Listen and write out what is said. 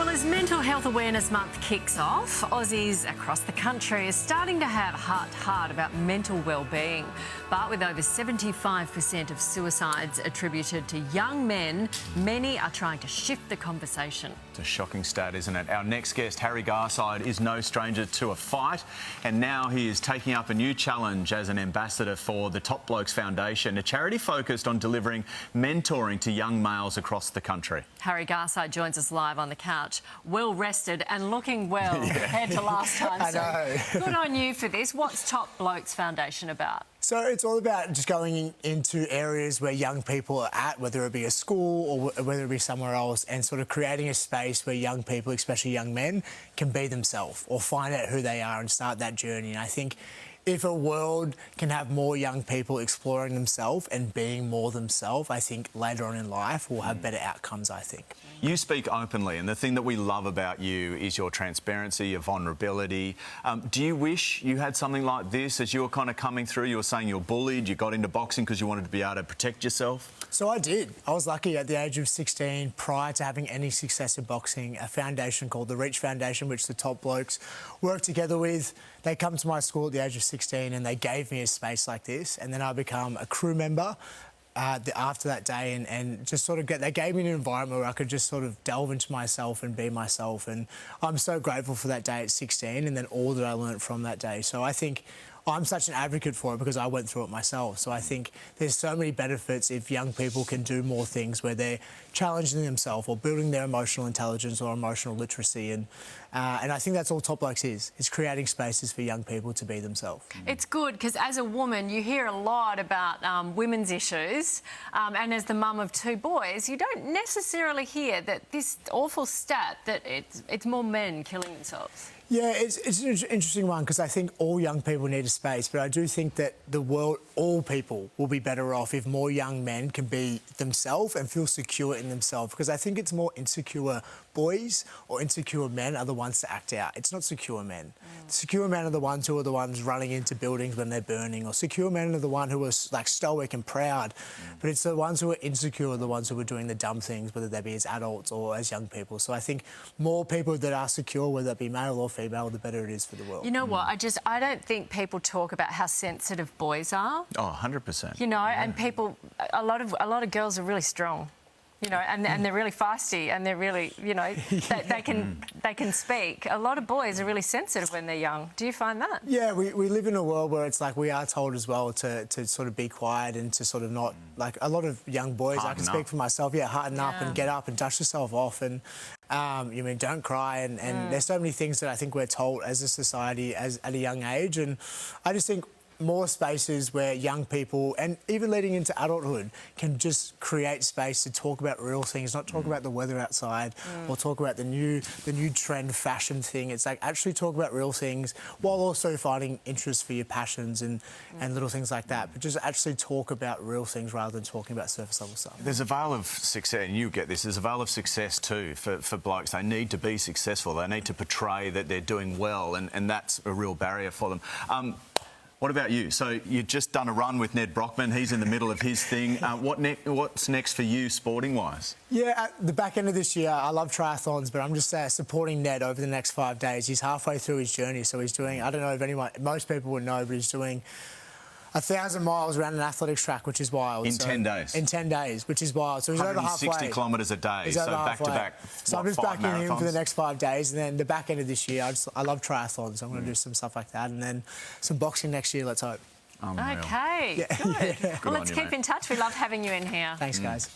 Well, as Mental Health Awareness Month kicks off, Aussies across the country are starting to have heart about mental well-being. But with over 75% of suicides attributed to young men, many are trying to shift the conversation. It's a shocking stat, isn't it? Our next guest, Harry Garside, is no stranger to a fight, and now he is taking up a new challenge as an ambassador for the Blokes Foundation, a charity focused on delivering mentoring to young males across the country. Harry Garside joins us live on the couch, well rested and looking well compared to last time. I know. Good on you for this. What's Blokes Foundation about? So it's all about just going into areas where young people are at, whether it be a school or whether it be somewhere else, and sort of creating a space where young people, especially young men, can be themselves or find out who they are and start that journey. And I think if a world can have more young people exploring themselves and being more themselves, I think later on in life we'll have better outcomes, I think. You speak openly, and the thing that we love about you is your transparency, your vulnerability. Do you wish you had something like this as you were kind of coming through? You were saying you were bullied, you got into boxing because you wanted to be able to protect yourself? So I did. I was lucky at the age of 16, prior to having any success in boxing, a foundation called the Blokes Foundation, which the top blokes work together with. They come to my school at the age of 16 and they gave me a space like this, and then I become a crew member after that day, and just sort of they gave me an environment where I could just sort of delve into myself and be myself, and I'm so grateful for that day at 16 and then all that I learned from that day. So I think I'm such an advocate for it because I went through it myself. So I think there's so many benefits if young people can do more things where they're challenging themselves or building their emotional intelligence or emotional literacy. And I think that's all Blokes is creating spaces for young people to be themselves. It's good because as a woman you hear a lot about women's issues, and as the mum of two boys you don't necessarily hear that this awful stat that it's more men killing themselves. Yeah, it's an interesting one because I think all young people need a space, but I do think that the world, all people, will be better off if more young men can be themselves and feel secure in themselves, because I think it's more insecure boys or insecure men are the ones to act out. It's not secure men. Secure men are the ones who are the ones running into buildings when they're burning, or secure men are the ones who are like stoic and proud, but it's the ones who are insecure, the ones who are doing the dumb things, whether they be as adults or as young people. So I think more people that are secure, whether that be male or female, the better it is for the world. You know what? I don't think people talk about how sensitive boys are. Oh, 100%. You know, and a lot of girls are really strong. You know, and they're really feisty, and they're really, you know, they can speak. A lot of boys are really sensitive when they're young. Do you find that? Yeah, we live in a world where it's like we are told as well to sort of be quiet and to sort of not, like a lot of young boys, I can speak for myself, harden up and get up and dust yourself off, and you mean don't cry, and there's so many things that I think we're told as a society at a young age, and I just think more spaces where young people, and even leading into adulthood, can just create space to talk about real things, not talk about the weather outside or talk about the new trend fashion thing. It's like actually talk about real things while also finding interest for your passions and little things like that. But just actually talk about real things rather than talking about surface level stuff. There's a veil of success, and you get this, there's a veil of success too for blokes. They need to be successful. They need to portray that they're doing well, and that's a real barrier for them. What about you? So you've just done a run with Ned Brockman. He's in the middle of his thing. What's next for you sporting-wise? Yeah, at the back end of this year, I love triathlons, but I'm just supporting Ned over the next 5 days. He's halfway through his journey, so he's doing, I don't know if most people would know, but he's doing 1,000 miles around an athletics track, which is wild. In 10 days? In 10 days, which is wild. So he's over halfway. 160 kilometres a day, so back-to-back. So I'm just backing him for the next 5 days, and then the back end of this year, I love triathlons, so I'm going to do some stuff like that, and then some boxing next year, let's hope. Okay, good. Well, let's keep in touch. We loved having you in here. Thanks, guys.